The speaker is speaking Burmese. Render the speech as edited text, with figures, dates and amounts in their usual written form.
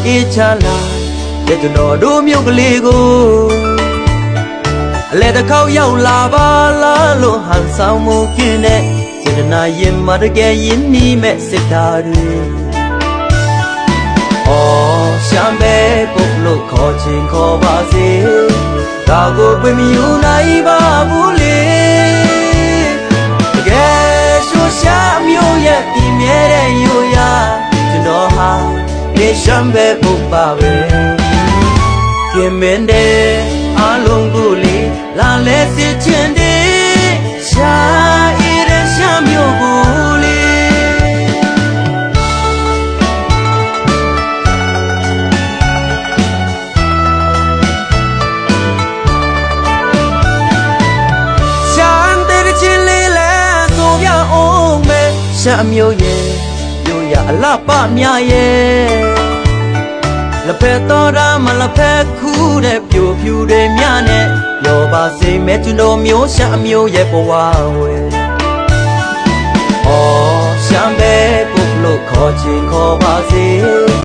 အေးချလာတဲ့ကျွန်တော်တို့မြို့ကလေးကိုအလဲတစ်ခေါက်ရောက်လာပါလားလို့ဟန်ဆောင်မှုကင်းတဲ့စေတနာရင်မတကယ်ရင်းနှီးမဲ့စစ်သားတွေရှမ်းပဲပုတ်လို့ခေါ်ချင်ခေါ်ပါစေဒါကိုပြမယူနိုင်ပါဘူးလေတကယ်ဆိုရှာမျိုးရဲ့ဒီမြဲတဲ့ယူရကျွန်တော်ဟာနေရှမ်းပဲပုတ်ပါပဲကျင်မင်းတဲ့အလုံးကိုလေလာလဲစစ်ချင်တယ်ရှာအေးတဲ့ရှမ်းမျိုးကိုလေရှမ်းမျိုးရဲ့မျိုးရအလှပမြရဲ့လက်ဖက်တော်တာမလက်ဖက်ခူးတဲ့ပြိုဖြူတွေမြနဲ့ရောပါစိမဲကျွန်တော်မျိုးရှမ်းမျိုးရဲ့ဘဝဝဲရှမ်းပဲပုတ်လို့ခေါ်ချင်ခေါ်ပါစ